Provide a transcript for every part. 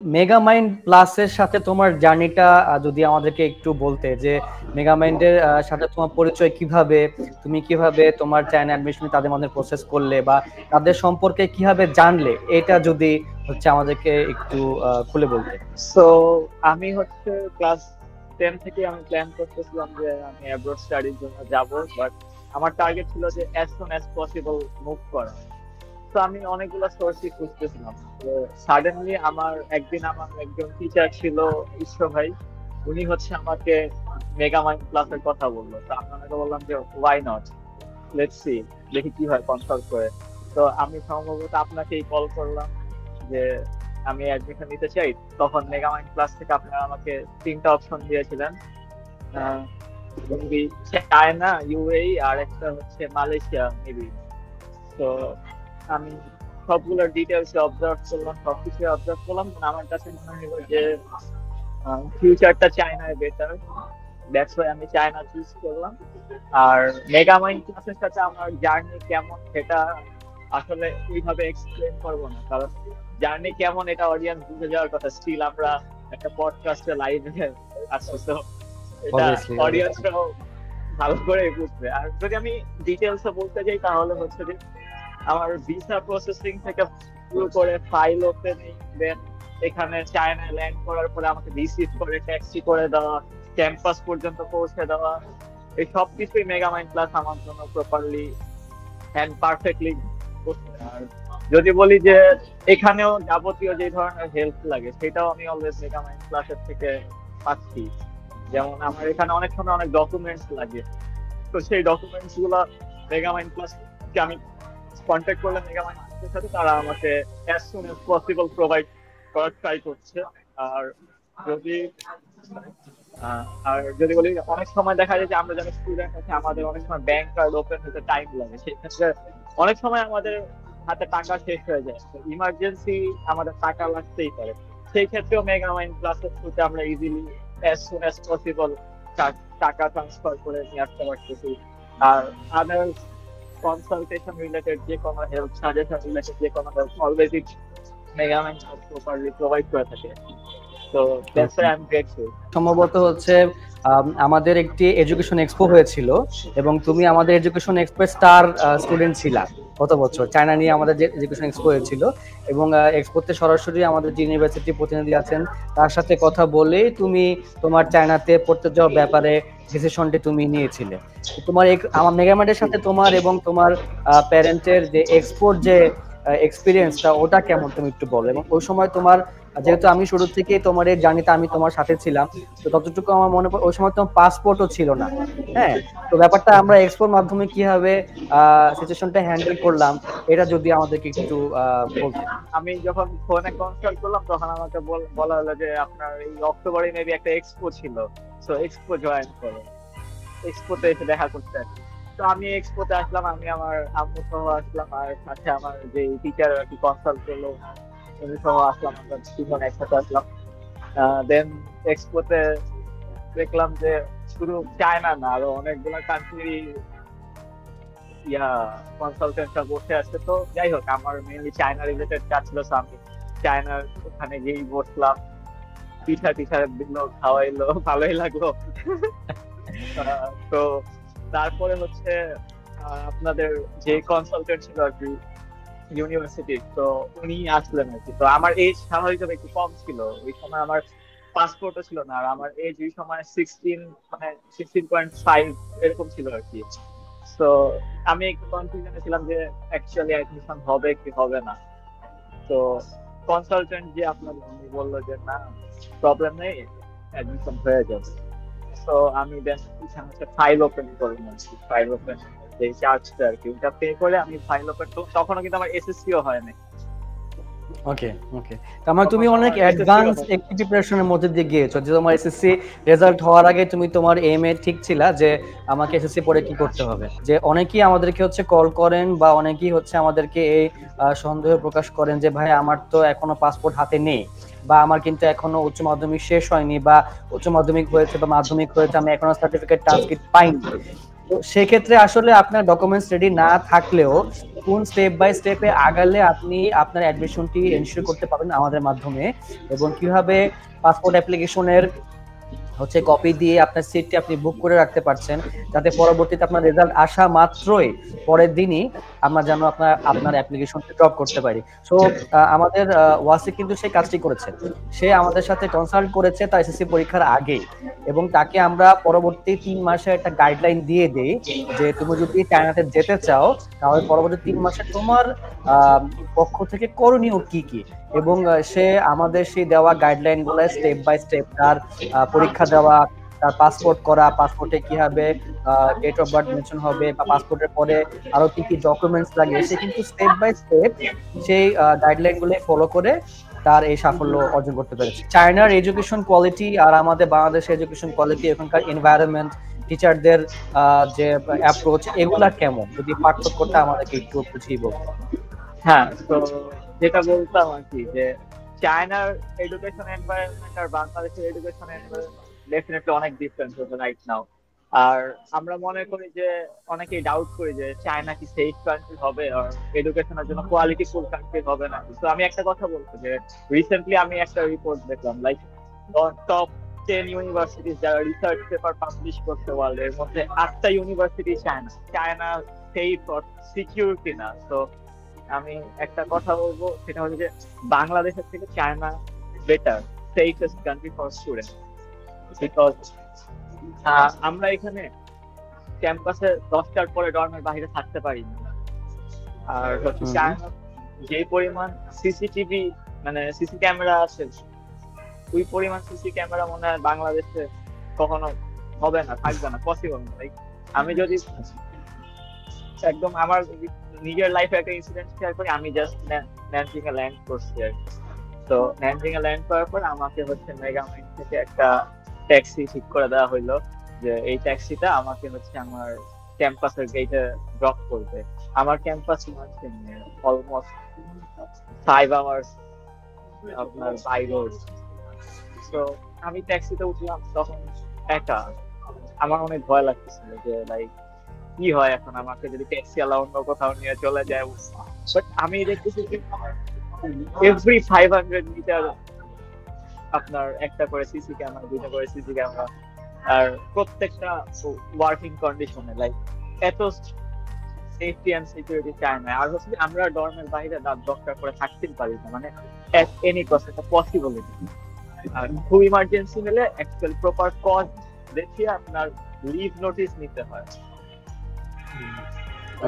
মেগামাইন্ড প্লাসের সাথে তোমার জার্নিটা যদি আমাদেরকে একটু বলতে, যে মেগামাইন্ডের সাথে তোমার পরিচয় কিভাবে, তুমি কিভাবে তোমার চায়না অ্যাডমিশন তাদের মধ্যে প্রসেস করলে বা তাদের সম্পর্কে কিভাবে জানলে, এটা যদি হচ্ছে আমাদেরকে একটু খুলে বলতে। সো আমি হচ্ছে ক্লাস 10 থেকে আমি প্ল্যান করতেছিলাম যে আমি অ্যাব্রড স্টাডির জন্য যাব, বাট আমার টার্গেট ছিল যে as soon as possible move করা। তো আমি অনেকগুলো সোর্সই খুঁজতেছিলাম। তো সাডেনলি আমার একজন টিচার ছিল, ঈশ্বর ভাই। উনি হচ্ছে আমাকে মেগামাইন্ড ক্লাসের কথা বললো। তো আমি ওনাকে বললাম যে ওয়াই নট, লেটস সি, দেখি কি হয়, কনসাল্ট করে। তো আমি সম্ভবত আপনাকেই কল করলাম যে আমি অ্যাডমিশন নিতে চাই। তখন মেগামাইন্ড ক্লাস থেকে আপনারা আমাকে তিনটা অপশন দিয়েছিলেন, মেবি চায়না, ইউএই, আর একটা হচ্ছে মালয়েশিয়া মেবি। তো আমি সবগুলোর ডিটেলস অবজার্ভ করলাম, সবকিছু অবজার্ভ করলাম, আমার কাছে মনে হলো যে ফিউচারটা চায়নায় বেটার। দ্যাটস ওয়াই আমি চায়না চুজ করলাম। আর মেগামাইন্ড ক্লাসের সাথে আমার জার্নি কেমন সেটা আসলে ওইভাবে এক্সপ্লেন করবো না, কারণ জার্নি কেমন এটা অডিয়েন্স বুঝে যাওয়ার কথা। স্টিল আমরা একটা পডকাস্টে লাইভে আসছি, তো এটা অবভিয়াসলি। অডিয়েন্সরাও ভালো করে বুঝবে। আর যদি আমি ডিটেলস বলতে যাই তাহলে হচ্ছে যে আমার ভিসা প্রসেসিং থেকে শুরু করে ফাইল ওপেনিং, দেন এখানে চায়নায় ল্যান্ড করার পরে আমাকে রিসিভ করে ট্যাক্সি করে দেওয়া, ক্যাম্পাস পর্যন্ত পৌঁছে দেওয়া, এই সব কিছুই মেগামাইন্ড ক্লাস আমার জন্য প্রপারলি এন্ড পারফেক্টলি করছে। আর যদি বলি যে এখানেও যাবতীয় যে ধরনের হেল্প লাগে সেটাও আমি অলওয়েজ মেগামাইন্ড ক্লাসের থেকে পাচ্ছি। যেমন আমার এখানে অনেক সময় অনেক ডকুমেন্টস লাগে, তো সেই ডকুমেন্টস গুলা মেগামাইন্ড ক্লাসকে আমি কন্ট্যাক্ট করলে মেগামাইন্ড ক্লাসের সাথে তারা আমাকে as soon as possible provide করার ট্রাই করছে। আর যদি আর যদি বলি অনেক সময় দেখা যায় যে আমরা যারা স্টুডেন্ট আছে আমাদের অনেক সময় ব্যাংক কার্ড ওপেন হতে টাইম লাগে, সেই ক্ষেত্রে অনেক সময় আমাদের হাতে টাকা শেষ হয়ে যায়, ইমার্জেন্সি আমাদের টাকা লাগতেই পারে। সেই ক্ষেত্রেও মেগামাইন্ড ক্লাসের থ্রুতে আমরা easily as soon as possible টাকা ট্রান্সফার করে নিয়ে আসতে পারতেছি। আর আদার কনসালটেশন রিলেটেড যে কোনো হেল্প, সাজেশন রিলেটেড যে কোনো help always Megamind class properly provide করে থাকে। তো that's why I am grateful. সম্ভবত হচ্ছে আমাদের একটি এডুকেশন এক্সপো হয়েছিল, এবং তুমি আমাদের এডুকেশন এক্সপো স্টার স্টুডেন্ট ছিলা গত বছর। চায়না নিয়ে আমাদের যে এডুকেশন এক্সপো হয়েছিল, এবং এক্সপোতে সরাসরি আমাদের যে ইউনিভার্সিটি প্রতিনিধি আছেন তার সাথে কথা বলেই তুমি তোমার চায়নাতে পড়তে যাওয়ার ব্যাপারে ডিসিশনটি তুমি নিয়েছিলে। তোমার আমার মেগামার্টের সাথে তোমার এবং তোমার প্যারেন্টের যে এক্সপোর যে এক্সপিরিয়েন্সটা, ওটা কেমন তুমি একটু বলো। এবং ওই সময় তোমার, যেহেতু আমি শুরু থেকে তোমার এই জার্নিতে আমি তোমার সাথে ছিলাম, তো ততটুকু আমার মনে পড়ে ওই সময় তোমার পাসপোর্টও ছিল না। হ্যাঁ, তো ব্যাপারটা আমরা এক্সপোর মাধ্যমে কিভাবে সিচুয়েশনটা হ্যান্ডেল করলাম, এটা যদি আমাদেরকে একটু বলতে। আমি যখন ফোনে কনসাল্ট করলাম তখন আমাকে বলা হলো যে আপনার এই অক্টোবরে মেবি একটা এক্সপো ছিল, তো এক্সপো জয়েন করো, এক্সপোতে এসে দেখা করতে আসি। তো আমি এক্সপোতে আসলাম, আমি আমার আম্মু সহ আসলাম, আর সাথে আমার যে টিচার আর কি কনসাল্ট করলো উনি সহ আসলাম, আমরা তিনজন একসাথে আসলাম। দেন এক্সপোতে দেখলাম যে শুধু চায়না না, আরো অনেকগুলো কান্ট্রি ইয়া কনসালটেন্টরা বসে আছে। তো যাই হোক, আমার মেইনলি চায়না রিলেটেড কাজ ছিল, so আমি চায়নার ওখানে গিয়েই বসলাম, পিঠা টিঠা দিল, খাওয়াইলো, ভালোই লাগলো। তো তারপরে হচ্ছে আপনাদের যে কনসালটেন্ট ছিল আর কি ইউনিভার্সিটি, তো উনি আসলেন আর কি। তো আমার এজ স্বাভাবিকভাবে একটু কম ছিল ওই সময়, আমার পাসপোর্টও ছিল না, আর আমার এজ ওই সময় 16, মানে 16.5 এরকম ছিল আর কি। তো আমি একটু কনফিউশনে ছিলাম যে অ্যাকচুয়ালি অ্যাডমিশন হবে কি হবে না। তো কনসালটেন্ট যে আপনার উনি বললো যে না, প্রবলেম নেই, অ্যাডমিশন হয়ে যাবে। তো আমি দেন হচ্ছে ফাইল ওপেন করলাম আর কি। ফাইল ওপেন যে চার্জটা আর কি ওটা পে করে আমি ফাইল ওপেন, তো তখনও কিন্তু আমার এসএসসিও হয় নাই। ওকে, ওকে। তার মানে তুমি তখন অনেক আমার এসএসসিও অ্যাডভান্স হয়। একটি প্রিপারেশনের মধ্যে দিয়ে গিয়েছো, যে তোমার এসএসসি রেজাল্ট হওয়ার আগে তুমি তোমার এম এ ঠিক ছিলা যে আমাকে এসএসসি পড়ে কি করতে হবে। যে অনেকেই আমাদেরকে হচ্ছে কল করেন, বা অনেকেই হচ্ছে আমাদেরকে এই সন্দেহ প্রকাশ করেন যে ভাই আমার তো এখনো পাসপোর্ট হাতে নেই, বা আমার কিন্তু এখনো উচ্চ মাধ্যমিক শেষ হয়নি, বা উচ্চ মাধ্যমিক হয়েছে বা মাধ্যমিক হয়েছে, আমি এখনো সার্টিফিকেট ট্রান্সক্রিপ্ট পাইনি। তো সেক্ষেত্রে আসলে আপনার ডকুমেন্টস রেডি না থাকলেও কোন স্টেপ বাই স্টেপে আগালে আপনি আপনার অ্যাডমিশনটি এনশিওর করতে পারবেন আমাদের মাধ্যমে, এবং কিভাবে পাসপোর্ট অ্যাপ্লিকেশনের হচ্ছে কপি দিয়ে আপনার সিটটি আপনি বুক করে রাখতে পারছেন, যাতে পরবর্তীতে আপনার রেজাল্ট আসা মাত্রই পরের দিনই আমরা যেন আপনার অ্যাপ্লিকেশনটি ড্রপ করতে পারি। সো আমাদের ওয়াসি কিন্তু সেই কাজটি করেছে। সে আমাদের সাথে কনসাল্ট করেছে তার এসএসসি পরীক্ষার আগে, এবং তাকে আমরা পরবর্তী 3 মাসে একটা গাইডলাইন দিয়ে দেই যে তুমি যদি চায়নাতে যেতে চাও তাহলে পরবর্তী 3 মাসে তোমার পক্ষ থেকে করণীয় কি কি, এবং সে আমাদের সেই দেওয়া গাইডলাইন গুলো স্টেপ বাই স্টেপ তার পরীক্ষা দেওয়া, তার পাসপোর্ট করা, পাসপোর্টে কিভাবে ডেট অফ বার্থ মেনশন হবে বা পাসপোর্টের পরে আরো কি কি ডকুমেন্টস লাগে, সে কিন্তু স্টেপ বাই স্টেপ সেই গাইডলাইন গুলো ফলো করে তার এই সাফল্য অর্জন করতে পেরেছে। চায়নার এডুকেশন কোয়ালিটি আর আমাদের বাংলাদেশের এডুকেশন কোয়ালিটি, এখানকার এনভায়রনমেন্ট, টিচারদের যে অ্যাপ্রোচ, এগুলা কেমন, যদি পার্থক্যটা আমাদেরকে একটু বুঝিয়ে বলতে। হ্যাঁ, তো যেটা বলতাম আর কি, যে চায়নার এডুকেশন এনভায়রনমেন্ট আর বাংলাদেশের এডুকেশন এনভায়রনমেন্ট ডেফিনেটলি অনেক ডিফারেন্স হচ্ছে রাইট নাও। আর আমরা মনে করি যে, অনেকেই ডাউট করি যে চায়না কি সেফ কান্ট্রি হবে আর এডুকেশনের জন্য কোয়ালিটিফুল কান্ট্রি হবে না। তো আমি একটা কথা বলবো যে রিসেন্টলি আমি একটা রিপোর্ট দেখলাম, লাইক টপ 10 ইউনিভার্সিটিজ যারা রিসার্চ পেপার পাবলিশ করতে ওয়ার্ল্ড, এর মধ্যে 8টা university China. China safe or secure কিনা। তো আমি একটা কথা বলবো, সেটা হচ্ছে যে বাংলাদেশের থেকে China better safest country for student, because আমরা এখানে ক্যাম্পাসে 10টার পরে ডর্মের বাইরে থাকতে পারি না। আর হচ্ছে চায়না যে পরিমাণ সিসিটিভি মানে সিসি ক্যামেরা আছে, ওই পরিমাণ সিসি ক্যামেরা মনে হয় বাংলাদেশে কখনো হবে না, থাকবে না, পসিবল না। আমি যদি একদম আমার নিজের লাইফে একটা ইনসিডেন্ট শেয়ার করি, আমি জাস্ট ন্যানজিং এ ল্যান্ড করছি আর কি। তো ন্যানজিং এ ল্যান্ড করার পর আমাকে হচ্ছে মেগামাইন্ড থেকে একটা ট্যাক্সি ঠিক করে দেওয়া হইলো, যে এই ট্যাক্সিটা আমাকে হচ্ছে আমার ক্যাম্পাসের গেটে ড্রপ করবে। আমার ক্যাম্পাস হচ্ছে অলমোস্ট 5 আওয়ার্স আপনার বাই রোড। তো আমি ট্যাক্সিতে উঠলাম, তখন একা, আমার অনেক ভয় লাগতেছিল যে লাইক কি হয় এখন, আমাকে যদি ট্যাক্সি আলা অন্য কোথাও নিয়ে চলে যায়। বাট আমি দেখতেছি যে এভরি 500 মিটার আপনার একটা করে সিসি ক্যামেরা, 2টা করে সিসি ক্যামেরা, আর প্রত্যেকটা ওয়ার্কিং কন্ডিশনে, লাইক এত সেফটি এন্ড সিকিউরিটি চায় না। আর হচ্ছে আমরা ডর্মের বাইরে রাত 10টা করে থাকতেই পারি না, মানে এট এনি কস্ট, এটা পসিবল না। আর খুব ইমার্জেন্সি হলে অ্যাকচুয়ালি প্রপার কজ দেখিয়ে আপনার লিভ নোটিস নিতে হয়।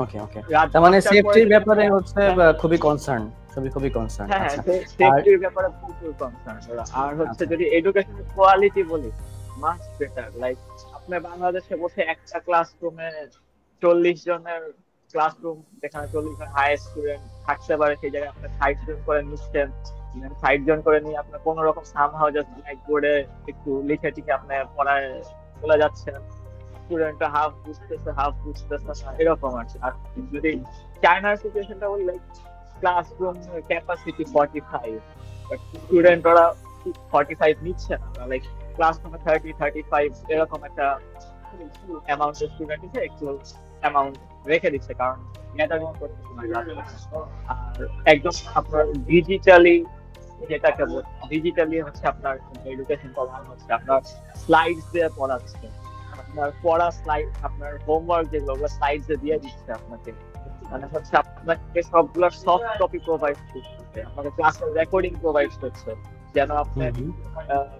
ওকে ওকে, তার মানে সেফটির ব্যাপারে হচ্ছে খুবই কনসার্ন, খুবই কনসার্ন। হ্যাঁ, সেফটির ব্যাপারে প্রচুর কনসার্ন। আর হচ্ছে যদি এডুকেশনের কোয়ালিটি বলি, মাচ বেটার। লাইক আপনি বাংলাদেশে বসে একটা ক্লাসরুমে 40 জনের ক্লাসরুম, যেখানে 40 জন হাই স্টুডেন্ট থাকতে পারে, সেই জায়গায় আপনি 60 জন করে নিচ্ছেন। 60 জন করে নিয়ে আপনার কোন রকম সামহাও জাস্ট ব্ল্যাকবোর্ডে একটু লিখে টিখে আপনি পড়ায় চলে যাচ্ছেন। স্টুডেন্টরা হাফ বুঝতেছে না, এরকম আছে। আর যদি চায়নার সিচুয়েশনটা বললে, ক্লাসরুম ক্যাপাসিটি 45, বাট স্টুডেন্ট ওরা 45 নিচ্ছে না, লাইক ক্লাসরুমে 30-35 এরকম একটা অ্যামাউন্টের স্টুডেন্ট আছে, একটু অ্যামাউন্ট রেখে দিচ্ছে, কারণ গ্যাদারিং করতে সময় লাগবে। আর একদম আপনার ডিজিটালি, যেটাকে ডিজিটালি হচ্ছে আপনার এডুকেশন পড়ানো হচ্ছে, আপনার স্লাইডস দিয়ে পড়াচ্ছে, আপনার পড়া স্লাইড, আপনার হোমওয়ার্ক যেগুলো স্লাইডস দিয়ে দিচ্ছে আপনাকে, মানে হচ্ছে আপনাকে সবগুলো সফট কপি প্রোভাইড করছে, আপনাকে ক্লাসের রেকর্ডিং প্রোভাইড করছে, যেন আপনি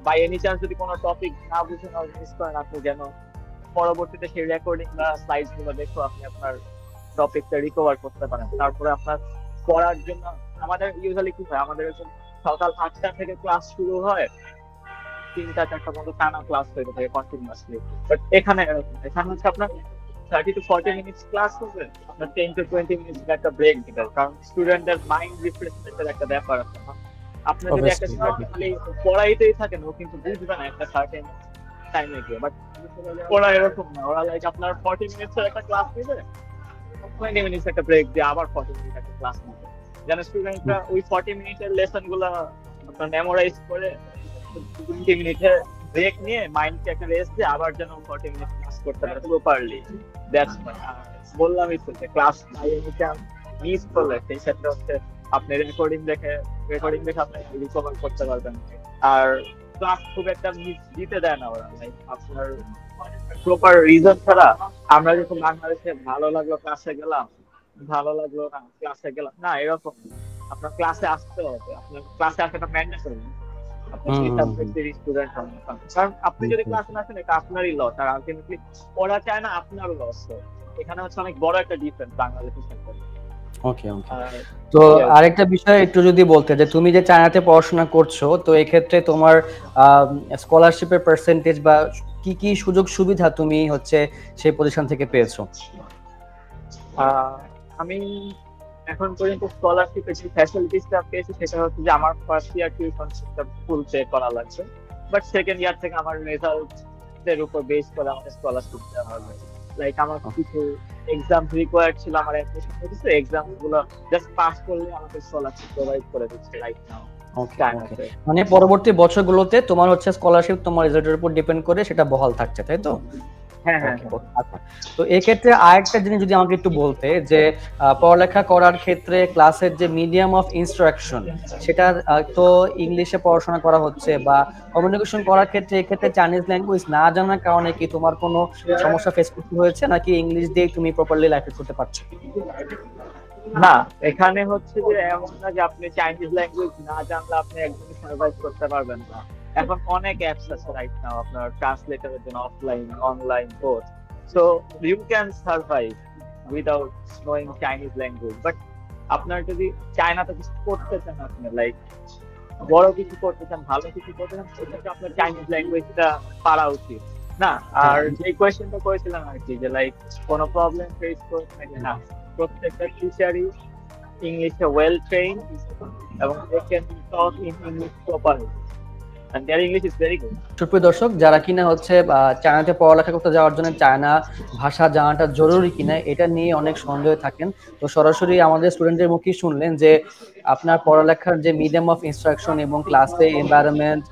বাই এনি চান্স যদি কোনো টপিক না বুঝেন আর মিস করেন, আপনি যেন পরবর্তীতে সেই রেকর্ডিং বা স্লাইডস গুলো দেখো আপনি আপনার টপিকটা রিকভার করতে পারেন। তারপরে আপনার পড়ার জন্য আমাদের ইউজুয়ালি কি হয়, আমাদের সকাল 8টা থেকে ক্লাস শুরু হয়, 3টা-4টা পর্যন্ত টানা ক্লাস হয়ে থাকে কন্টিনিউয়াসলি। বাট এখানে হচ্ছে আপনার 30 to 40 মিনিটস ক্লাস হবে, আপনার 10 to 20 মিনিটস একটা ব্রেক দিতে, কারণ স্টুডেন্টদের মাইন্ড রিফ্রেশমেন্টের একটা ব্যাপার আছে। আপনি যদি একটা খালি পড়াইতেই থাকেন, ও কিন্তু বুঝবে না একটা সার্টেন টাইমে গিয়ে। বাট ওরা এরকম না, ওরা লাইক আপনার 40 মিনিটসের একটা ক্লাস নিবে, 20 মিনিটস একটা ব্রেক দিয়ে আবার 40 মিনিট একটা ক্লাস নিবে, যেন স্টুডেন্টরা ওই 40 মিনিটের লেসন গুলা আপনার মেমোরাইজ করে 20 মিনিটে ব্রেক নিয়ে মাইন্ডকে একটা রেস্ট দিয়ে আবার যেন 40 মিনিট ক্লাস করতে পারে প্রপারলি, দ্যাটস মাই। বললামই তো যে ক্লাস মিস করলে সেই ক্ষেত্রে হচ্ছে আপনি রেকর্ডিং দেখে আপনি রিকভার করতে পারবেন। আর ক্লাস খুব একটা মিস দিতে দেয় না ওরা, লাইক আপনার প্রপার রিজন ছাড়া। আমরা যখন বাংলাদেশে ভালো লাগলো ক্লাসে গেলাম, ভালো লাগলো না ক্লাসে গেলাম না, এরকম না। আপনার ক্লাসে আসতে হবে, আপনার ক্লাসে আসাটা ম্যান্ডেটরি। আপনি সেই সাবজেক্টের স্টুডেন্ট হন না। কারণ আপনি যদি ক্লাসে না আসেন এটা আপনারই লস, আর আলটিমেটলি ওরা চায় না আপনার লস। এখানে হচ্ছে অনেক বড় একটা ডিফারেন্স বাংলাদেশের সাথে। ওকে ওকে। তো আরেকটা বিষয় একটু যদি বলতে, যে তুমি যে চায়নাতে পড়াশোনা করছো, তো এই ক্ষেত্রে তোমার স্কলারশিপের পার্সেন্টেজ বা কি কি সুযোগ সুবিধা তুমি হচ্ছে সেই প্রতিষ্ঠান থেকে পেয়েছো? আমি এখন পর্যন্ত স্কলারশিপের যে ফ্যাসিলিটিসটা পেয়েছি সেটা হচ্ছে যে আমার ফার্স্ট ইয়ার টিউশন ফুল পে করা লাগছে, বাট সেকেন্ড ইয়ার থেকে আমার রেজাল্ট এর উপর বেস করে আমাকে স্কলারশিপ দেওয়া হবে। লাইক আমার কিছু এক্সাম রিকোয়ার্ড ছিল, আমার অ্যাডমিশন হয়েছে, এক্সাম গুলো জাস্ট পাস করলে আমাকে স্কলারশিপ প্রোভাইড করে দিচ্ছে রাইট নাও। মানে পরবর্তী বছরগুলোতে তোমার হচ্ছে স্কলারশিপ তোমার রেজাল্টের উপর ডিপেন্ড করে সেটা বহাল থাকছে, তাই তো? হ্যাঁ হ্যাঁ। তো এই ক্ষেত্রে আরেকটা জিনিস যদি আমাকে একটু বলতে, যে পড়ালেখা করার ক্ষেত্রে ক্লাসের যে মিডিয়াম অফ ইনস্ট্রাকশন, সেটা তো ইংলিশে পড়াশোনা করা হচ্ছে, বা কমিউনিকেশন করার ক্ষেত্রে এক্ষেত্রে চাইনিজ ল্যাঙ্গুয়েজ না জানার কারণে কি তোমার কোনো সমস্যা ফেস করতে হয়েছে, নাকি ইংলিশ দিয়ে তুমি প্রপারলি লাইফ করতে পারছো? না, এখানে হচ্ছে যে এমন না যে আপনি চাইনিজ ল্যাঙ্গুয়েজ না জানলে আপনি একদমই সার্ভাইভ করতে পারবেন না। এখন অনেক অ্যাপস আছে রাইট নাও আপনার ট্রান্সলেটরের জন্য, offline online both. So you can survive without knowing Chinese language. But আপনার যদি চায়নাতে কিছু করতে চান, আপনি লাইক বড় কিছু করতে চান, ভালো কিছু করতে চান, সেক্ষেত্রে আপনার চাইনিজ ল্যাঙ্গুয়েজটা পারা উচিত না। আর যে কোয়েশ্চেনটা করেছিলাম আর কি, যে লাইক কোনো প্রবলেম ফেস করতে নাকি না, প্রত্যেকটা টিচারই ইংলিশে ওয়েল ট্রেইন এবং they can talk in English properly and their English is very good. সুপ্রিয় দর্শক, যারা কিনা হচ্ছে চায়নাতে পড়ালেখা করতে যাওয়ার জন্য চায়না ভাষা জানাটা জরুরি কিনা এটা নিয়ে অনেক সন্দেহ থাকেন, তো সরাসরি আমাদের স্টুডেন্টের মুখেই শুনলেন যে আপনার পড়ালেখার যে মিডিয়াম অফ ইনস্ট্রাকশন এবং ক্লাসে এনভায়রনমেন্ট,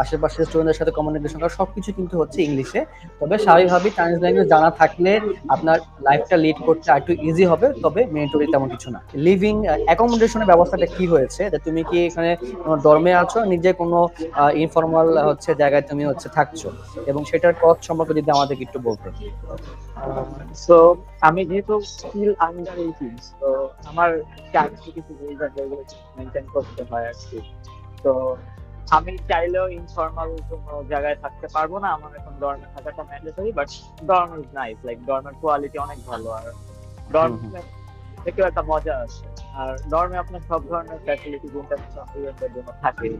আশেপাশের স্টুডেন্টদের সাথে কমিউনিকেশন করা, সবকিছু কিন্তু হচ্ছে ইংলিশে। তবে স্বাভাবিকভাবেই চাইনিজ ল্যাঙ্গুয়েজ জানা থাকলে আপনার লাইফটা লিড করতে একটু ইজি হবে, তবে ম্যান্ডেটরি তেমন কিছু না। লিভিং অ্যাকোমোডেশনের ব্যবস্থাটা কি হয়েছে, যে তুমি কি এখানে কোনো ডর্মে আছো, নিজে কোনো ইনফর্মাল হচ্ছে জায়গায় তুমি হচ্ছে থাকছো, এবং সেটার কস্ট সম্পর্কে যদি আমাদেরকে একটু বলতে। সো আমি যেহেতু স্টিল আন্ডার 18, তো আমার চাকরি কিছু রুলস এন্ড রেগুলেশন মেইনটেইন করতে হয় আর কি। তো আমি চাইলেও ইনফর্মাল কোনো জায়গায় থাকতে পারবো না, আমার এখন ডর্মে থাকাটা mandatory. But dorm is nice, like ডর্মের কোয়ালিটি অনেক ভালো, আর ডর্মে থেকেও একটা মজা আছে। আর ডর্মে আপনার সব ধরনের ফ্যাসিলিটি ইন্টারন্যাশনাল জন্য থাকে।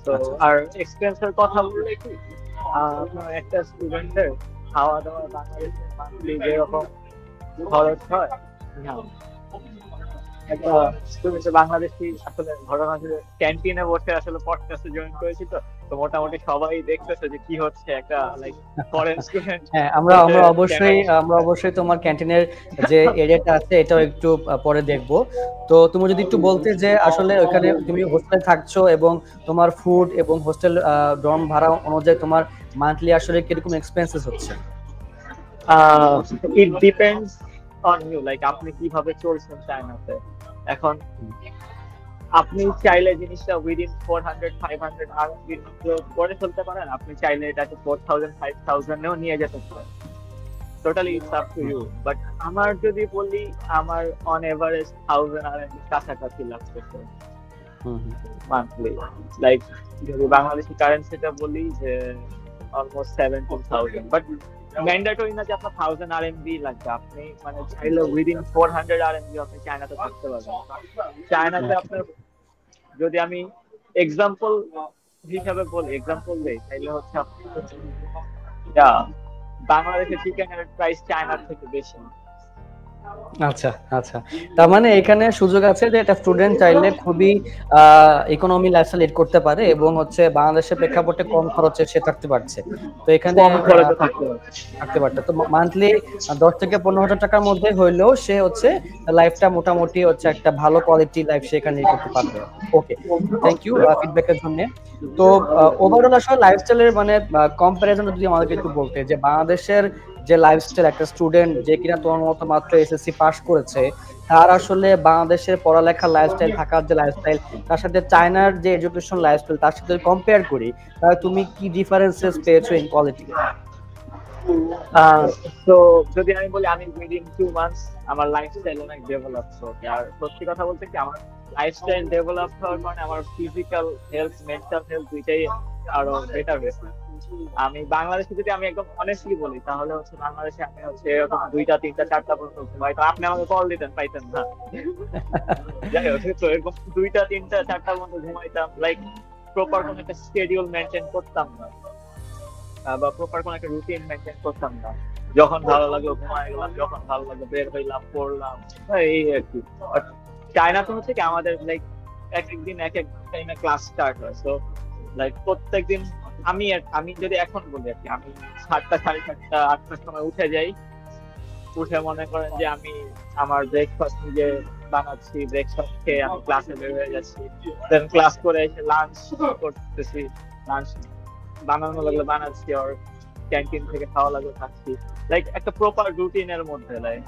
তো আর এক্সপেন্সের কথা বললে কি, আপনার একটা স্টুডেন্টের খাওয়া দাওয়া বাংলাদেশে মান্থলি যেরকম খরচ হয়, একটা স্টুডেন্ট বাংলাদেশি আসলে ঘটনা হচ্ছে ক্যান্টিনে বসে আসলে পডকাস্টে জয়েন করেছি, তো মোটামুটি সবাই দেখতেছে যে কি হচ্ছে একটা লাইক ফরেন স্টুডেন্ট। হ্যাঁ, আমরা অবশ্যই তোমার ক্যান্টিনের যে এরিয়াটা আছে এটাও একটু পরে দেখবো। তো তুমি যদি একটু বলতে যে আসলে ওখানে তুমি হোস্টেলে থাকছো এবং তোমার ফুড এবং হোস্টেল ডর্ম ভাড়া অনুযায়ী তোমার মান্থলি আসলে কিরকম এক্সপেন্সেস হচ্ছে? It depends on you, like আপনি কিভাবে চলছেন চায়নাতে। এখন আপনি চাইলে জিনিসটা উইদিন 400-500 আরবির করে চলতে পারেন, আপনি চাইলে এটাকে 4000-5000 এও নিয়ে যেতে পারেন। Totally it's up to you. But আমার যদি বলি, আমার অন এভারেজ 1000 আরবি কাছাকাছি লাগতেছে মান্থলি। লাইক যদি বাংলাদেশি কারেন্সিটা বলি যে অলমোস্ট 17,000। বাট ম্যান্ডেটরি না যে আপনার 1000 আরএমবি লাগবে, আপনি মানে চাইলে উইদিন 400 আরএমবি আপনি চায়নাতে থাকতে পারবেন। চায়নাতে আপনার যদি আমি এক্সাম্পল হিসাবে বলি, এক্সাম্পল দেই, তাহলে হচ্ছে বাংলাদেশের চিকেনের প্রাইস চায়নার থেকে বেশি। আচ্ছা আচ্ছা, তার মানে এখানে সুযোগ আছে যে একটা স্টুডেন্ট চাইলে খুবই ইকোনমি লাইফস্টাইল লিড করতে পারে এবং হচ্ছে বাংলাদেশের প্রেক্ষাপটে কম খরচে সে থাকতে পারছে। তো এখানে কম খরচে থাকতে পারবে। থাকতে পারতো, তো মান্থলি 10 থেকে 15 হাজার টাকার মধ্যে হইলেও সে হচ্ছে লাইফটা মোটামুটি হচ্ছে একটা ভালো কোয়ালিটি লাইফ সে এখানে লিড করতে পারবে। ওকে, থ্যাংক ইউ ফিডব্যাকের জন্য। তো ওভারঅল আসলে লাইফস্টাইলের মানে কম্পারিজন যদি আমাদেরকে একটু বলতে, যে বাংলাদেশের যে লাইফস্টাইল একটা স্টুডেন্ট যে কিনা তোমার মতো মাত্র এসএসসি পাস করেছে, তার আসলে বাংলাদেশের পড়ালেখার লাইফস্টাইল, থাকার যে লাইফস্টাইল, তার সাথে চায়নার যে এডুকেশন লাইফস্টাইল তার সাথে কম্পেয়ার করি, তাহলে তুমি কি ডিফারেন্সেস পেয়েছো ইন কোয়ালিটি? তো যদি আমি বলি, আমি উইদিন 2 মান্থস আমার লাইফস্টাইল অনেক ডেভেলপ হয়েছে। আর সত্যি কথা বলতে কি, আমার লাইফস্টাইল ডেভেলপ হওয়ার কারণে আমার ফিজিক্যাল হেলথ, মেন্টাল হেলথ দুইটাই আরো বেটার হয়েছে। আমি বাংলাদেশে যদি আমি একদম অনেস্টলি বলি, তাহলে হচ্ছে বাংলাদেশে আমি হচ্ছে এরকম 2টা 3টা 4টা পর্যন্ত ঘুমাই, তো আপনি আমাকে কল দিতেন পাইতেন না। যাই হোক, তো এরকম 2টা 3টা 4টা পর্যন্ত ঘুমাইতাম, লাইক প্রপার কোনো একটা শিডিউল মেনটেন করতাম না, বা প্রপার কোনো একটা রুটিন মেনটেন করতাম না। যখন ভালো লাগলো ঘুমায় গেলাম, যখন ভালো লাগলো বের হইলাম, পড়লাম, এই আর কি। আর চায়নাতে হচ্ছে কি, আমাদের লাইক এক এক দিন এক এক টাইমে ক্লাস স্টার্ট হয়। সো লাইক প্রত্যেকদিন আমি আমি যদি এখন বলি আর কি, আমি 7টা 7:30 8টার সময় উঠে যাই। উঠে মনে করেন যে আমি আমার ব্রেকফাস্ট নিজে বানাচ্ছি, ব্রেকফাস্ট খেয়ে আমি ক্লাসে বের হয়ে যাচ্ছি, দেন ক্লাস করে এসে লাঞ্চ করতেছি, লাঞ্চ বানানো লাগলে বানাচ্ছি, আর ক্যান্টিন থেকে খাওয়া লাগলে খাচ্ছি, লাইক একটা প্রপার রুটিনের মধ্যে। লাইক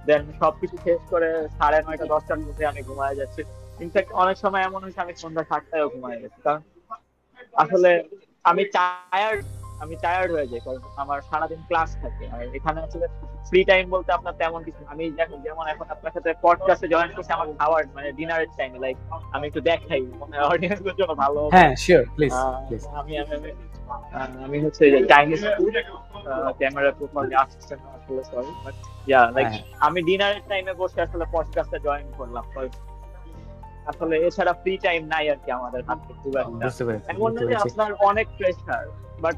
দেন সবকিছু শেষ করে 9:30 10টার মধ্যে আমি ঘুমায় যাচ্ছি। ইনফ্যাক্ট অনেক সময় এমন হয়েছে আমি সন্ধ্যা 7টায়ও ঘুমায় গেছি, কারণ আসলে আমি টায়ার্ড, আমি টায়ার্ড হয়ে যাই, কারণ আমার সারাদিন ক্লাস থাকে। আর এখানে আসলে ফ্রি টাইম বলতে আপনার তেমন কিছু না। আমি যেমন এখন আপনার সাথে পডকাস্টে জয়েন করছি আমার খাওয়ার মানে ডিনারের টাইমে, লাইক আমি একটু দেখাই মানে অডিয়েন্সের জন্য ভালো হবে। হ্যাঁ শিওর, প্লিজ প্লিজ। আমি আমি আমি- আমি হচ্ছে যে চাইনিজ ফুড, ক্যামেরা প্রপারলি আসছে না আসলে, সরি, বাট ইয়া লাইক আমি ডিনারের টাইমে বসে আসলে পডকাস্টে জয়েন করলাম। আসলে এছাড়া ফ্রি টাইম নাই আর কি আমাদের হাতে খুব একটা। বুঝতে পেরেছি, এমন না যে আপনার অনেক প্রেশার, বাট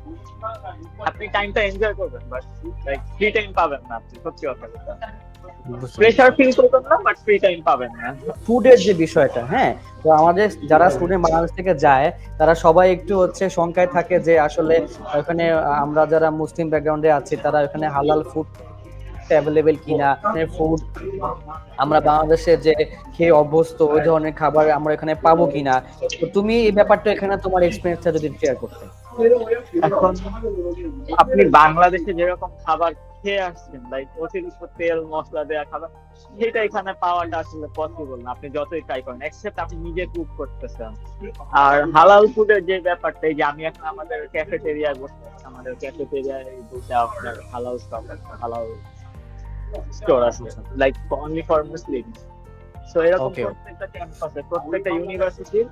আপনি টাইমটা এনজয় করবেন, বাট লাইক ফ্রি টাইম পাবেন না আপনি, সত্যি কথা। প্রেশার ফিল করবেন না, বাট ফ্রি টাইম পাবেন না। ফুডের যে বিষয়টা, হ্যাঁ, তো আমাদের যারা স্টুডেন্ট বাংলাদেশ থেকে যায় তারা সবাই একটু হচ্ছে শঙ্কায় থাকে যে আসলে ওখানে আমরা যারা মুসলিম ব্যাকগ্রাউন্ডে আছি তারা ওখানে হালাল ফুড অ্যাভেলেবেল কিনা, ফুড আমরা বাংলাদেশে যে খেয়ে অভ্যস্ত ওই ধরনের খাবার আমরা এখানে পাবো কিনা। তো তুমি এই ব্যাপারটা এখানে তোমার এক্সপেরিয়েন্সটা যদি শেয়ার করতে। এখন আপনি বাংলাদেশে যেরকম খাবার খেয়ে আসছেন, লাইক অতিরিক্ত তেল মশলা দেওয়া খাবার, সেটা এখানে পাওয়াটা আসলে পসিবল না, আপনি যতই ট্রাই করেন, এক্সেপ্ট আপনি নিজে কুক করতেছেন। আর হালাল ফুডের যে ব্যাপারটা, এই যে আমি এখন আমাদের ক্যাফেটেরিয়ায় বসে আছি, আমাদের ক্যাফেটেরিয়ায় দুটা আপনার হালাল স্টক আছে, হালাল স্টোর আছে, like only for Muslim. So এরকম প্রত্যেকটা ক্যাম্পাসে, প্রত্যেকটা ইউনিভার্সিটির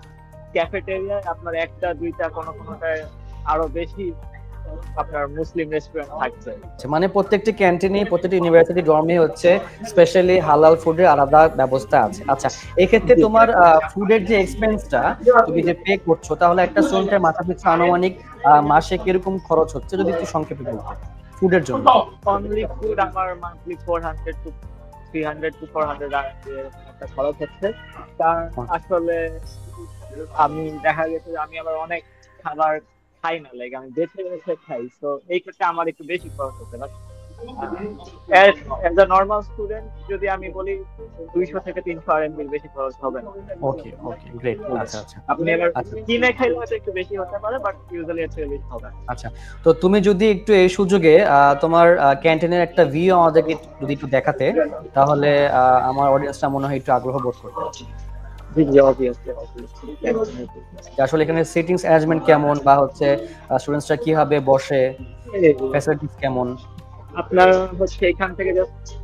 ক্যাফেটেরিয়ায় আপনার একটা দুইটা কোনোটায় আরো বেশি আপনার মুসলিম রেস্টুরেন্ট থাকছে। মানে প্রত্যেকটি ক্যান্টিনে, প্রত্যেকটি ইউনিভার্সিটি ডর্মে হচ্ছে স্পেশালি হালাল ফুডের আলাদা ব্যবস্থা আছে। আচ্ছা, এক্ষেত্রে তোমার ফুডের যে এক্সপেন্সটা তুমি যে পে করছো, তাহলে একটা স্টুডেন্টের মাথা পিছু আনুমানিক মাসে কিরকম খরচ হচ্ছে যদি একটু সংক্ষেপে বলতে ফুডের জন্য? অনলি ফুড আমার মান্থলি 400 to 300 to 400 একটা খরচ হচ্ছে। কারণ আসলে আমি দেখা গেছে যে আমি আবার অনেক খাবার খাই না, লাইক আমি বেছে বেছে খাই, তো এই ক্ষেত্রে আমার একটু বেশি খরচ হচ্ছে। এজ আ নর্মাল স্টুডেন্ট যদি আমি বলি 200 থেকে 300 RMB বেশি খরচ হবে না। ওকে ওকে, গ্রেট। আচ্ছা আচ্ছা, আপনি এবার কিনে খাইলে হয়তো একটু বেশি হতে পারে, বাট ইউজুয়ালি এর থেকে বেশি হবে। আচ্ছা, তো তুমি যদি একটু এই সুযোগে তোমার ক্যান্টিনের একটা ভিউ আমাদেরকে যদি একটু দেখাতে, তাহলে আমার অডিয়েন্সটা মনে হয় একটু আগ্রহ বোধ করবে। আসলে এখানে সিটিংস অ্যারেঞ্জমেন্ট কেমন, বা হচ্ছে স্টুডেন্টসরা কিভাবে বসে, ফ্যাসিলিটিস কেমন? আপনার হচ্ছে এখান থেকে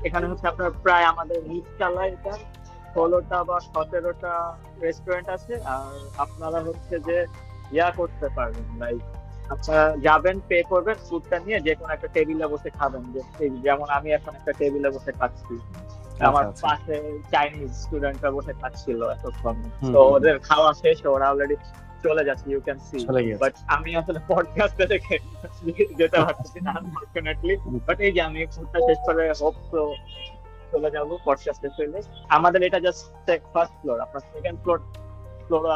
এখানে হচ্ছে আপনার প্রায় আমাদের নিচতলায় এটা 16টা বা 17টা রেস্টুরেন্ট আছে। আর আপনারা হচ্ছে যে ইয়া করতে পারবেন, লাইক আপনারা যাবেন, পে করবেন, ফুডটা নিয়ে যে কোনো একটা টেবিলে বসে খাবেন। যেমন আমি এখন একটা টেবিলে বসে খাচ্ছি, আমার পাশে চাইনিজ স্টুডেন্টরা বসে খাচ্ছিল এতক্ষণ, তো ওদের খাওয়া শেষ, ওরা অলরেডি চলে যাচ্ছে, ইউ ক্যান সি। বাট আমি আসলে পডকাস্টে দেখে যেতে পারছি না আনফরচুনেটলি। বাট এই যে আমি ফুডটা শেষ করে হোপ তো চলে যাবো পডকাস্ট শেষ হইলে। আমাদের এটা জাস্ট ফার্স্ট ফ্লোর, আপনার সেকেন্ড ফ্লোর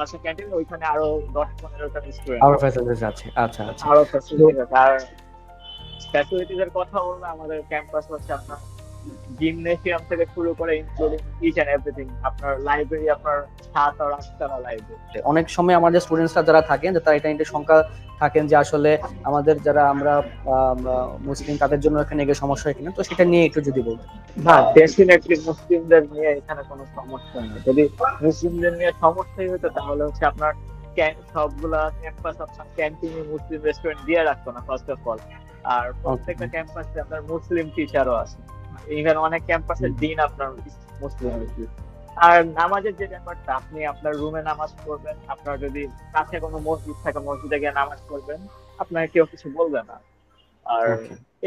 আছে ক্যান্টিন, ওইখানে আরো 10-15টা রেস্টুরেন্ট আরো ফ্যাসিলিটিস আছে, আচ্ছা আচ্ছা। আরো ফ্যাসিলিটিস আছে। আর ফ্যাসিলিটিস এর কথা বললে আমাদের ক্যাম্পাস হচ্ছে আপনার জিমনেসিয়াম থেকে শুরু করে ইনক্লুডিং ইচ এন্ড এভরিথিং, আপনার লাইব্রেরি, আপনার 7 আর 8তলা লাইব্রেরি। অনেক সময় আমাদের স্টুডেন্টসরা যারা থাকেন যে তারা এটা নিয়ে সংখ্যা থাকেন যে আসলে আমাদের যারা আমরা মুসলিম তাদের জন্য এখানে গিয়ে সমস্যা হয় কিনা, তো সেটা নিয়ে একটু যদি বলতেন। না, ডেফিনেটলি মুসলিমদের নিয়ে এখানে কোনো সমস্যা নেই। যদি মুসলিমদের নিয়ে সমস্যাই হতো তাহলে হচ্ছে আপনার সবগুলা ক্যাম্পাস আপনার ক্যান্টিনে মুসলিম রেস্টুরেন্ট দিয়ে রাখতো না ফার্স্ট অফ অল। আর প্রত্যেকটা ক্যাম্পাসে আপনার মুসলিম টিচারও আছে, ইভেন অনেক ক্যাম্পাসের দিন আপনার মুসলিম। আর নামাজের যে ব্যাপারটা, আপনি আপনার রুমে নামাজ পড়বেন, আপনার যদি কাছে কোনো মসজিদ থাকে মসজিদে গিয়ে নামাজ পড়বেন, আপনাকে কেউ কিছু বলবে না। আর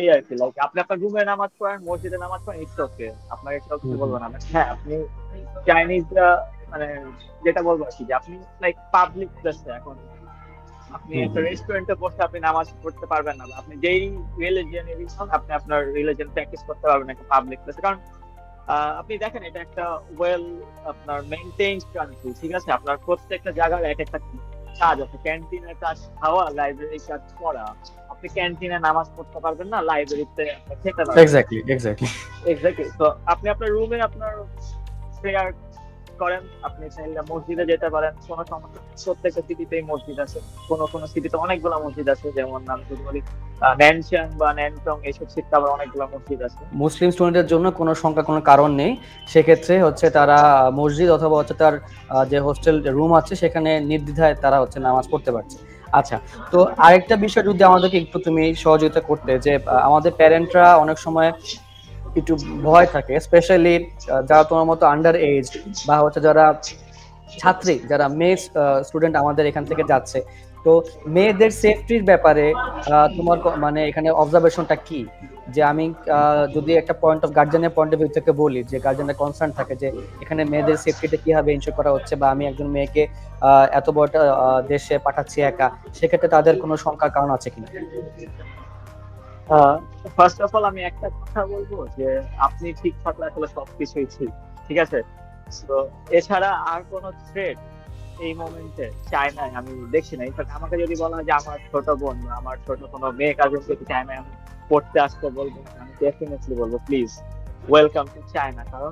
এই আর কি, লাইক আপনি আপনার রুমে নামাজ পড়েন, মসজিদে নামাজ পড়েন, ইটস ওকে, আপনাকে কেউ কিছু বলবে না। হ্যাঁ, আপনি চাইনিজরা মানে যেটা বলবো আর কি, যে আপনি লাইক পাবলিক প্লেসে এখন আপনি একটা রেস্টুরেন্টে বসে আপনি নামাজ পড়তে পারবেন না, আপনি যেই রিলিজিয়নেরই হন আপনি আপনার রিলিজিয়ন প্র্যাকটিস করতে পারবেন একটা পাবলিক প্লেসে। কারণ আপনি দেখেন এটা একটা ওয়েল আপনার মেইনটেইনড কান্ট্রি, ঠিক আছে? আপনার প্রত্যেকটা জায়গার এক একটা কাজ আছে, ক্যান্টিনের কাজ খাওয়া, লাইব্রেরির কাজ পড়া। আপনি ক্যান্টিনে নামাজ পড়তে পারবেন না, লাইব্রেরিতে খেতে পারবেন। এক্স্যাক্টলি। তো আপনি আপনার রুমে আপনার প্রেয়ার করেন, আপনি চাইলে মসজিদে যেতে পারেন, কোনো সমস্যা। প্রত্যেকটা সিটিতেই মসজিদ আছে, কোনো সিটিতে অনেকগুলো মসজিদ আছে, যেমন নাম যদি বলি ন্যানচাং বা ন্যানটং, এইসব সিটিতে আবার অনেকগুলো মসজিদ আছে। মুসলিম স্টুডেন্টের জন্য কোনো সংখ্যা কোনো কারণ নেই, সেক্ষেত্রে হচ্ছে তারা মসজিদ অথবা হচ্ছে তার যে হোস্টেল রুম আছে সেখানে নির্দ্বিধায় তারা হচ্ছে নামাজ পড়তে পারছে। আচ্ছা, তো আরেকটা বিষয় যদি আমাদেরকে একটু তুমি সহযোগিতা করতে, যে আমাদের প্যারেন্টরা অনেক সময় একটু ভয় থাকে, স্পেশালি যারা তোমার মতো আন্ডার এজ বা হচ্ছে যারা ছাত্রী, যারা মেয়ে স্টুডেন্ট আমাদের এখান থেকে যাচ্ছে, তো মেয়েদের সেফটির ব্যাপারে তোমার মানে এখানে অবজারভেশনটা কি? যে আমি যদি একটা পয়েন্ট অফ গার্জিয়ানের পয়েন্ট অফ ভিউ থেকে বলি, যে গার্জিয়ানের কনসার্ন থাকে যে এখানে মেয়েদের সেফটিটা কিভাবে এনশিওর করা হচ্ছে, বা আমি একজন মেয়েকে এত বড় একটা দেশে পাঠাচ্ছি একা, সেক্ষেত্রে তাদের কোনো শঙ্কার কারণ আছে কিনা? ফার্স্ট অফ অল আমি একটা কথা বলবো যে আপনি ঠিক থাকলে আসলে সবকিছুই ঠিক আছে। তো এছাড়া আর কোনো থ্রেট এই মোমেন্টে চায়নায় আমি দেখছি না। ইনফ্যাক্ট আমাকে যদি বলা হয় যে আমার ছোট বোন বা আমার ছোট কোনো মেয়ে কাজিন যদি চায়নায় আমি পড়তে আসতে বলবো, আমি ডেফিনেটলি বলবো প্লিজ ওয়েলকাম টু চায়না। কারণ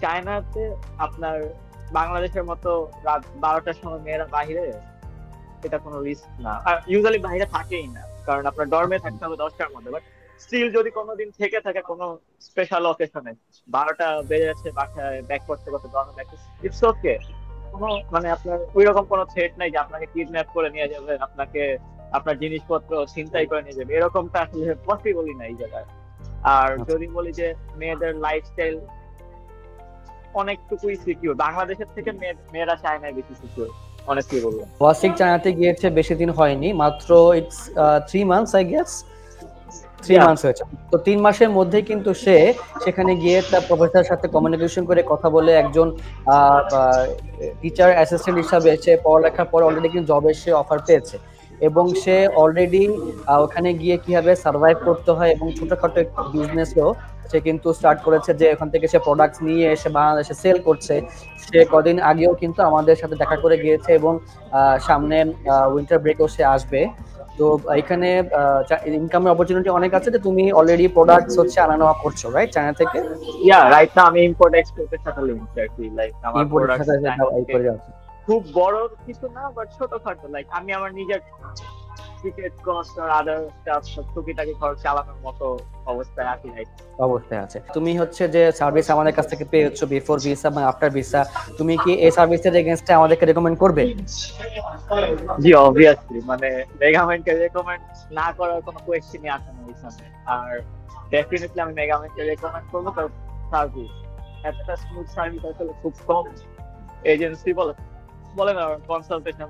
চায়নাতে আপনার বাংলাদেশের মতো রাত 12টার সময় মেয়েরা বাহিরে, এটা কোনো রিস্ক না। আর ইউজুয়ালি বাইরে থাকেই না, কারণ আপনার ডর্মে থাকতে হবে 10টার মধ্যে। বাট স্টিল যদি কোনোদিন থেকে থাকে কোনো স্পেশাল অকেশনে 12টা বেজে যাচ্ছে, বাসায় ব্যাক করতে করতে ডর্মে ব্যাক, ইটস ওকে। কোনো মানে আপনার ওই রকম কোনো থ্রেট নাই যে আপনাকে কিডন্যাপ করে নিয়ে যাবে, আপনাকে আপনার জিনিসপত্র ছিনতাই করে নিয়ে যাবে, এরকমটা আসলে পসিবলই না এই জায়গায়। আর যদি বলি যে মেয়েদের লাইফস্টাইল অনেকটুকুই সিকিউর, বাংলাদেশের থেকে মেয়েরা চায়নায় বেশি সিকিউর অনেস্টলি বলবো। ওয়াসিক চায়নাতে গিয়েছে বেশি দিন হয়নি, মাত্র it's 3 months I guess, 3 months হয়েছে। তো 3 মাসের মধ্যে কিন্তু সে সেখানে গিয়ে তার প্রফেসরের সাথে কমিউনিকেশন করে কথা বলে একজন টিচার অ্যাসিস্ট্যান্ট হিসাবে সে পড়ালেখার পর অলরেডি কিন্তু জবের সে অফার পেয়েছে, এবং সে অলরেডি ওখানে গিয়ে কিভাবে সার্ভাইভ করতে হয় এবং ছোটখাটো একটা বিজনেসও সে কিন্তু স্টার্ট করেছে, যে ওখান থেকে সে প্রোডাক্টস নিয়ে এসে বাংলাদেশে সেল করছে। সে কদিন আগেও কিন্তু আমাদের সাথে দেখা করে গিয়েছে, এবং সামনে উইন্টার ব্রেকেও সে আসবে। তো এখানে ইনকামের অপরচুনিটি অনেক আছে, যে তুমি অলরেডি প্রোডাক্টস হচ্ছে আনা নেওয়া করছো, রাইট, চায়না থেকে? ইয়া, রাইট নাও আমি ইম্পোর্ট এক্সপোর্টের সাথে লিংকড আর কি, লাইক আমার প্রোডাক্টস খুব বড় কিছু না, বাট ছোটখাটো, লাইক আমি আমার নিজের টিকেট কস্ট আর আদার স্টাফ সব টুকিটাকি খরচ চালানোর মতো অবস্থায় আছি। অবস্থায় আছে। তুমি হচ্ছে যে সার্ভিস আমাদের কাছ থেকে পেয়েছো বিফোর ভিসা এবং আফটার ভিসা, তুমি কি এই সার্ভিসের এগেইনস্টে আমাদেরকে রেকমেন্ড করবে? জি অবভিয়াসলি, মানে মেগামেন্টকে রেকমেন্ড না করার কোনো কোয়েশ্চেনই আসে না এখানে। আর ডেফিনেটলি আমি মেগামেন্টকে রেকমেন্ড করবো, কারণ সার্ভিস এতটা স্মুথ সার্ভিস আসলে খুব কম এজেন্সি বলে না কনসালটেশন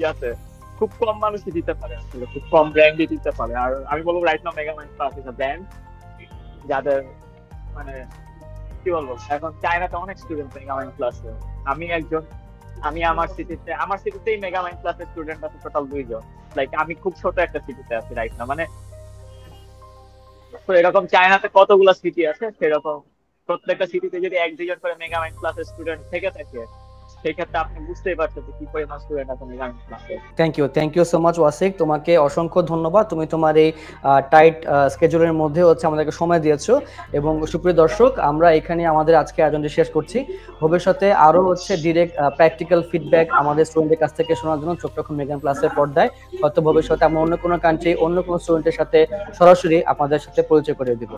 ইয়াতে খুব কম মানুষই দিতে পারে, আসলে খুব কম ব্র্যান্ডই দিতে পারে। আর আমি বলবো right now Megamind plus is a brand, যাদের মানে কি বলবো, এখন চায়নাতে অনেক স্টুডেন্ট মেগামাইন্ড প্লাসে। আমি আমার সিটিতেই মেগামাইন্ড প্লাসের স্টুডেন্ট আছে টোটাল 2 জন। লাইক আমি খুব ছোট একটা সিটিতে আছি রাইট নাও, মানে তো এরকম চায়নাতে কতগুলো সিটি আছে, সেরকম প্রত্যেকটা সিটিতে যদি 1-2 জন করে মেগামাইন্ড ক্লাসের স্টুডেন্ট থেকে থাকে, সেই ক্ষেত্রে আপনি বুঝতেই পারছেন যে কি পরিমাণ স্টুডেন্ট আছে মেগামাইন্ড ক্লাসে। Thank you so much Wasiq, তোমাকে অসংখ্য ধন্যবাদ। তুমি তোমার এই টাইট স্কেজুলের মধ্যে হচ্ছে আমাদেরকে সময় দিয়েছো। এবং সুপ্রিয় দর্শক, আমরা এখানে আমাদের আজকে আয়োজনটি শেষ করছি। ভবিষ্যতে আরো হচ্ছে ডিরেক্ট প্র্যাকটিক্যাল ফিডব্যাক আমাদের স্টুডেন্টের কাছ থেকে শোনার জন্য চোখ রাখুন মেগান প্লাসের পর্দায়। হয়তো ভবিষ্যতে আমরা অন্য কোনো কান্ট্রি, অন্য কোনো স্টুডেন্টের সাথে সরাসরি আপনাদের সাথে পরিচয় করে দিব।